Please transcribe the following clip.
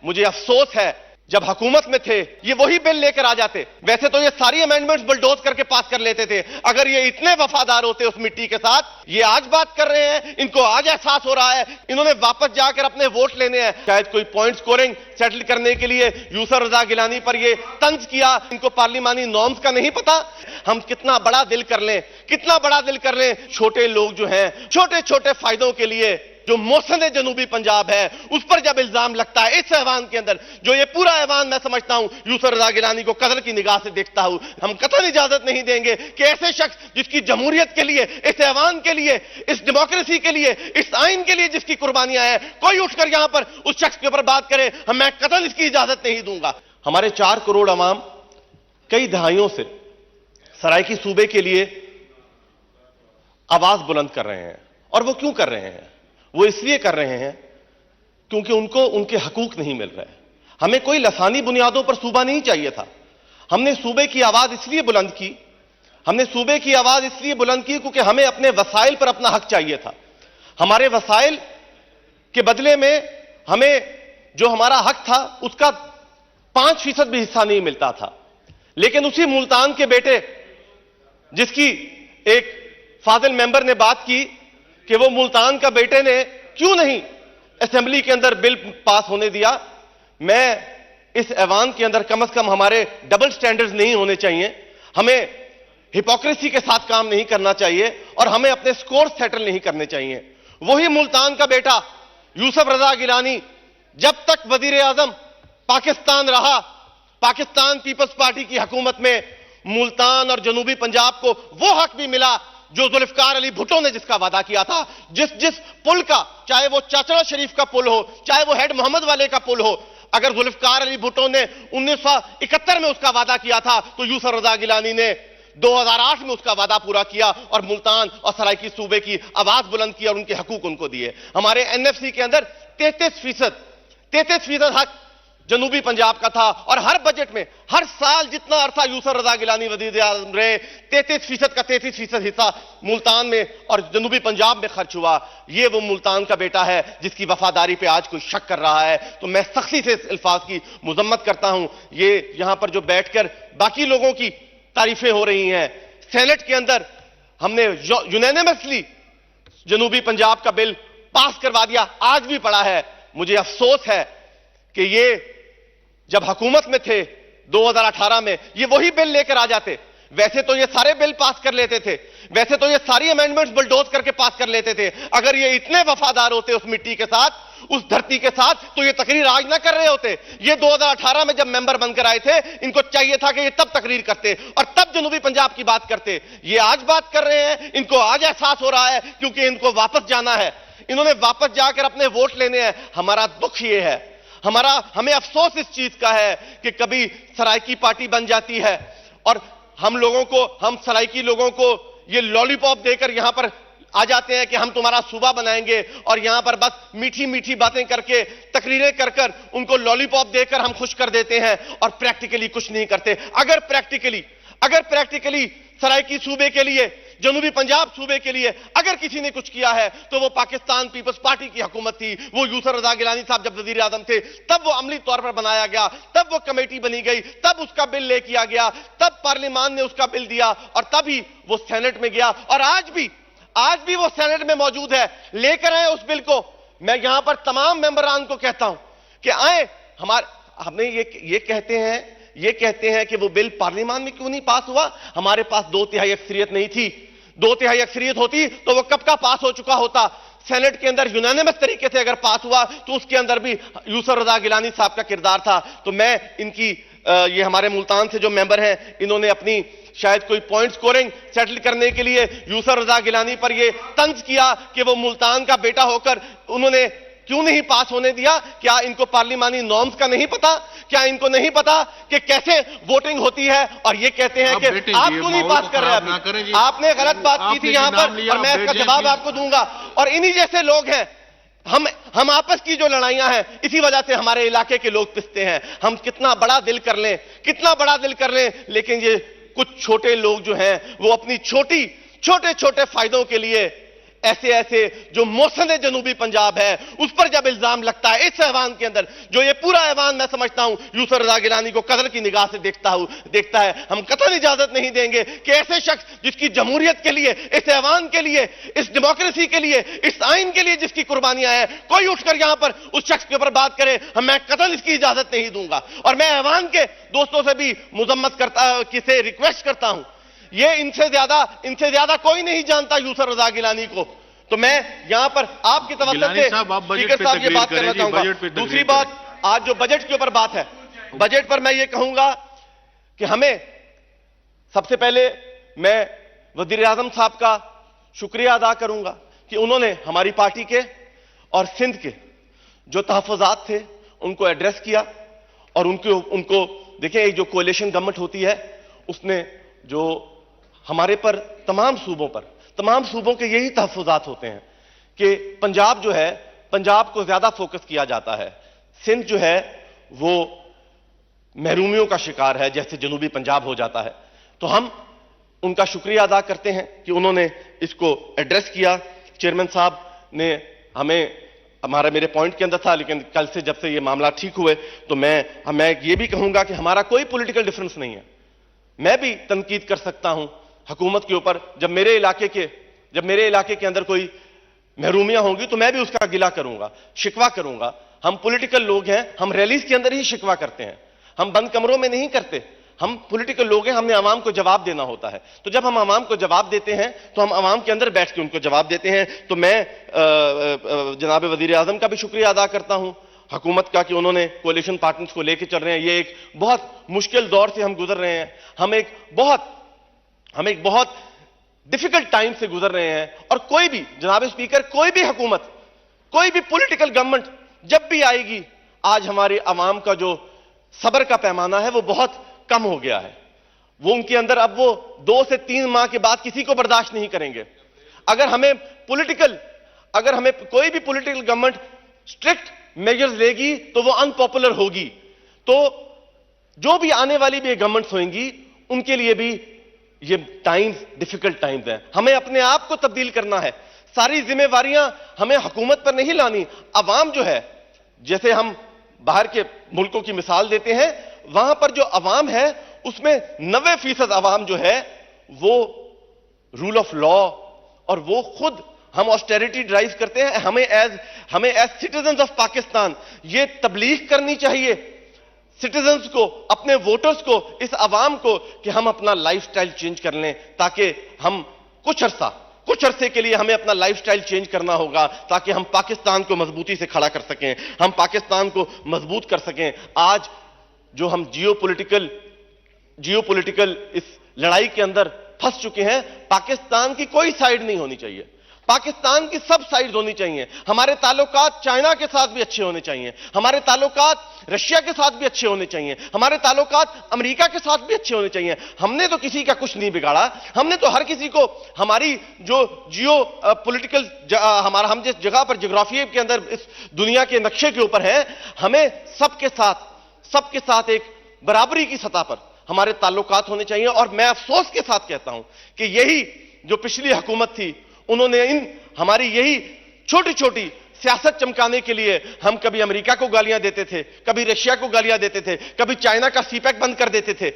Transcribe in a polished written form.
मुझे अफसोस है जब हुकूमत में थे ये वही बिल लेकर आ जाते। वैसे तो ये सारी अमेंडमेंट्स बुलडोज करके पास कर लेते थे। अगर ये इतने वफादार होते उस मिट्टी के साथ, ये आज बात कर रहे हैं, इनको आज एहसास हो रहा है, इन्होंने वापस जाकर अपने वोट लेने हैं। शायद कोई पॉइंट स्कोरिंग सेटल करने के लिए यूसुफ रजा गिलानी पर ये तंज किया। इनको पार्लिमानी नॉर्म्स का नहीं पता। हम कितना बड़ा दिल कर लें, कितना बड़ा दिल कर लें, छोटे लोग जो हैं छोटे छोटे फायदों के लिए जो मौसम जनूबी पंजाब है उस पर जब इल्जाम लगता है इस ऐवान के अंदर, जो ये पूरा ऐवान मैं समझता हूं यूसुफ रजा गिलानी को कदर की निगाह से देखता हूं, हम कतई इजाजत नहीं देंगे कि ऐसे शख्स जिसकी जमहूरियत के लिए, इस ऐवान के लिए, इस डेमोक्रेसी के लिए, इस आइन के लिए जिसकी कुर्बानियां हैं, कोई उठकर यहां पर उस शख्स के ऊपर बात करे, मैं कतई इसकी इजाजत नहीं दूंगा। हमारे 4 करोड़ अवाम कई दहाइयों से सराइकी सूबे के लिए आवाज बुलंद कर रहे हैं। और वो क्यों कर रहे हैं? वो इसलिए कर रहे हैं क्योंकि उनको उनके हकूक नहीं मिल रहे। हमें कोई लसानी बुनियादों पर सूबा नहीं चाहिए था। हमने सूबे की आवाज इसलिए बुलंद की, हमने सूबे की आवाज इसलिए बुलंद की क्योंकि हमें अपने वसाइल पर अपना हक चाहिए था। हमारे वसाइल के बदले में हमें जो हमारा हक था उसका 5% भी हिस्सा नहीं मिलता था। लेकिन उसी मुल्तान के बेटे, जिसकी एक फाजिल मेंबर ने बात की कि वो मुल्तान का बेटे ने क्यों नहीं असेंबली के अंदर बिल पास होने दिया, मैं इस ऐवान के अंदर कम से कम हमारे डबल स्टैंडर्ड्स नहीं होने चाहिए, हमें हिपोक्रेसी के साथ काम नहीं करना चाहिए और हमें अपने स्कोर सेटल नहीं करने चाहिए। वही मुल्तान का बेटा यूसुफ रजा गिलानी जब तक वजीर आजम पाकिस्तान रहा, पाकिस्तान पीपल्स पार्टी की हुकूमत में मुल्तान और जनूबी पंजाब को वो हक भी मिला जो जुल्फकार अली भुट्टो ने जिसका वादा किया था। जिस पुल का, चाहे वो चाचड़ा शरीफ का पुल हो, चाहे वो हेड मोहम्मद वाले का पुल हो, अगर जुल्फकार अली भुट्टो ने 1971 में उसका वादा किया था तो यूसुफ रजा गिलानी ने 2008 में उसका वादा पूरा किया और मुल्तान और सराइकी सूबे की आवाज बुलंद की और उनके हकूक उनको दिए। हमारे एनएफसी के अंदर 33% हक जनूबी पंजाब का था और हर बजट में हर साल जितना अरसा यूसुफ रजा गिलानी वजीर आज़म रहे, 33% का 33% हिस्सा मुल्तान में और जनूबी पंजाब में खर्च हुआ। ये वो मुल्तान का बेटा है जिसकी वफादारी पे आज कोई शक कर रहा है। तो मैं सख्ती से इस अल्फाज की मुजम्मत करता हूं। ये यहां पर जो बैठकर बाकी लोगों की तारीफें हो रही हैं, सेनेट के अंदर हमने यूनानिमसली जनूबी पंजाब का बिल पास करवा दिया, आज भी पड़ा है। मुझे अफसोस है कि ये जब हुकूमत में थे 2018 में ये वही बिल लेकर आ जाते। वैसे तो ये सारे बिल पास कर लेते थे, वैसे तो ये सारी अमेंडमेंट्स बुलडोज करके पास कर लेते थे। अगर ये इतने वफादार होते उस मिट्टी के साथ, उस धरती के साथ, तो ये तकरीर आज ना कर रहे होते। ये 2018 में जब मेंबर बनकर आए थे, इनको चाहिए था कि ये तब तकरीर करते और तब जनूबी पंजाब की बात करते। ये आज बात कर रहे हैं, इनको आज एहसास हो रहा है क्योंकि इनको वापस जाना है, इन्होंने वापस जाकर अपने वोट लेने हैं। हमारा दुख ये है, हमें अफसोस इस चीज का है कि कभी सराइकी पार्टी बन जाती है और हम सराइकी लोगों को ये लॉलीपॉप देकर यहां पर आ जाते हैं कि हम तुम्हारा सूबा बनाएंगे और यहां पर बस मीठी मीठी बातें करके, तकरीरें कर उनको लॉलीपॉप देकर हम खुश कर देते हैं और प्रैक्टिकली कुछ नहीं करते। अगर प्रैक्टिकली सराइकी सूबे के लिए, जनूबी पंजाब सूबे के लिए अगर किसी ने कुछ किया है तो वो पाकिस्तान पीपल्स पार्टी की हुकूमत थी। वो यूसुफ रजा गिलानी साहब जब वजीर आजम थे तब वो अमली तौर पर बनाया गया, तब वो कमेटी बनी गई, तब उसका बिल ले किया गया, तब पार्लियामान ने उसका बिल दिया और तभी वो सेनेट में गया और आज भी वो सेनेट में मौजूद है। लेकर आए उस बिल को। मैं यहां पर तमाम मेंबरान को कहता हूं कि आए, हमने ये कहते हैं कि वो बिल पार्लियामान में क्यों नहीं पास हुआ। हमारे पास 2/3 अक्सरियत नहीं थी। 2/3 अक्सरियत होती तो वो कब का पास हो चुका होता। सेनेट के अंदर यूनानिमस तरीके से अगर पास हुआ तो उसके अंदर भी यूसुफ रजा गिलानी साहब का किरदार था। तो मैं ये हमारे मुल्तान से जो मेंबर हैं, इन्होंने अपनी शायद कोई पॉइंट स्कोरिंग सेटल करने के लिए यूसुफ रजा गिलानी पर ये तंज किया कि वो मुल्तान का बेटा होकर उन्होंने क्यों नहीं पास होने दिया। क्या इनको पार्लिमानी नॉर्म्स का नहीं पता? क्या इनको नहीं पता कि कैसे वोटिंग होती है? और ये कहते हैं कि आप क्यों नहीं पास कर रहे हैं? आपने गलत बात की थी यहां पर और मैं इसका जवाब आपको दूंगा। और इन्हीं जैसे लोग हैं, हम आपस की जो लड़ाइयां हैं इसी वजह से हमारे इलाके के लोग पिसते हैं। हम कितना बड़ा दिल कर लें, लेकिन ये कुछ छोटे लोग जो हैं वो अपनी छोटे छोटे फायदों के लिए ऐसे ऐसे जो मौसम जनूबी पंजाब है उस पर जब इल्जाम लगता है, इस ऐवान के अंदर जो ये पूरा ऐवान मैं समझता हूं यूसुफ रजा गिलानी को कदर की निगाह से देखता है, हम कतई इजाजत नहीं देंगे कि ऐसे शख्स जिसकी जमहूरियत के लिए, इस ऐवान के लिए, इस डेमोक्रेसी के लिए, इस आइन के लिए जिसकी कुर्बानियां हैं, कोई उठकर यहां पर उस शख्स के ऊपर बात करे, मैं कतई इसकी इजाजत नहीं दूंगा। और मैं ऐवान के दोस्तों से भी मुजम्मत करता, किसे रिक्वेस्ट करता हूं, ये इनसे ज्यादा कोई नहीं जानता यूसुफ रजा गिलानी को। तो मैं यहां पर आपकी तवज्जो से स्पीकर साहब ये बात करना चाहूंगा। दूसरी बात, आज जो बजट के ऊपर बात है, बजट पर मैं ये कहूंगा कि हमें सबसे पहले मैं वजीर आजम साहब का शुक्रिया अदा करूंगा कि उन्होंने हमारी पार्टी के और सिंध के जो तहफ़्फ़ुज़ात थे उनको एड्रेस किया। और उनको देखिए, जो कोalition गवर्नमेंट होती है उसने जो हमारे पर तमाम सूबों के यही तहफ़्फ़ुज़ात होते हैं कि पंजाब जो है, पंजाब को ज्यादा फोकस किया जाता है, सिंध जो है वो महरूमियों का शिकार है जैसे जनूबी पंजाब हो जाता है। तो हम उनका शुक्रिया अदा करते हैं कि उन्होंने इसको एड्रेस किया। चेयरमैन साहब ने मेरे पॉइंट के अंदर था, लेकिन कल से जब से ये मामला ठीक हुए तो मैं ये भी कहूंगा कि हमारा कोई पॉलिटिकल डिफरेंस नहीं है। मैं भी तनकीद कर सकता हूं हुकूमत के ऊपर, जब मेरे इलाके के अंदर कोई महरूमियां होंगी तो मैं भी उसका गिला करूंगा, शिकवा करूंगा। हम पॉलिटिकल लोग हैं, हम रैलीज के अंदर ही शिकवा करते हैं, हम बंद कमरों में नहीं करते। हम पॉलिटिकल लोग हैं, हमने आवाम को जवाब देना होता है। तो जब हम आवाम को जवाब देते हैं तो हम आवाम के अंदर बैठ के उनको जवाब देते हैं। तो मैं जनाब वजीर आजम का भी शुक्रिया अदा करता हूं, हुकूमत का, कि उन्होंने कोalition पार्टनर्स को लेकर चल रहे हैं। ये एक बहुत मुश्किल दौर से हम गुजर रहे हैं, हम एक बहुत डिफिकल्ट टाइम से गुजर रहे हैं। और कोई भी, जनाब स्पीकर, कोई भी हुकूमत, कोई भी पॉलिटिकल गवर्नमेंट जब भी आएगी, आज हमारे आवाम का जो सब्र का पैमाना है वो बहुत कम हो गया है। वो उनके अंदर अब वो 2 से 3 माह के बाद किसी को बर्दाश्त नहीं करेंगे। अगर हमें कोई भी पॉलिटिकल गवर्नमेंट स्ट्रिक्ट मेजर्स लेगी तो वो अनपॉपुलर होगी। तो जो भी आने वाली भी गवर्नमेंट्स होंगी उनके लिए भी ये टाइम्स डिफिकल्ट टाइम्स हैं। हमें अपने आप को तब्दील करना है, सारी जिम्मेवारियां हमें हुकूमत पर नहीं लानी। अवाम जो है, जैसे हम बाहर के मुल्कों की मिसाल देते हैं, वहां पर जो अवाम है उसमें 90% अवाम जो है वो रूल ऑफ लॉ, और वो खुद, हम ऑस्टेरिटी ड्राइव करते हैं। हमें एज सिटीजन्स ऑफ पाकिस्तान ये तबलीग करनी चाहिए सिटीजन्स को, अपने वोटर्स को, इस अवाम को, कि हम अपना लाइफस्टाइल चेंज कर लें, ताकि हम कुछ अरसे के लिए हमें अपना लाइफस्टाइल चेंज करना होगा, ताकि हम पाकिस्तान को मजबूती से खड़ा कर सकें, हम पाकिस्तान को मजबूत कर सकें। आज जो हम जियोपॉलिटिकल इस लड़ाई के अंदर फंस चुके हैं, पाकिस्तान की कोई साइड नहीं होनी चाहिए, पाकिस्तान की सब साइड्स होनी चाहिए। हमारे ताल्लुकात चाइना के साथ भी अच्छे होने चाहिए, हमारे ताल्लुकात रशिया के साथ भी अच्छे होने चाहिए, हमारे ताल्लुकात अमेरिका के साथ भी अच्छे होने चाहिए। हमने तो किसी का कुछ नहीं बिगाड़ा, हमने तो हर किसी को, हमारी जो जियो पॉलिटिकल हम जिस जगह पर जियोग्राफी के अंदर इस दुनिया के नक्शे के ऊपर है, हमें सबके साथ एक बराबरी की सतह पर हमारे ताल्लुकात होने चाहिए। और मैं अफसोस के साथ कहता हूं कि यही जो पिछली हुकूमत थी, उन्होंने हमारी यही छोटी छोटी सियासत चमकाने के लिए, हम कभी अमेरिका को गालियां देते थे, कभी रशिया को गालियां देते थे, कभी चाइना का सीपैक बंद कर देते थे,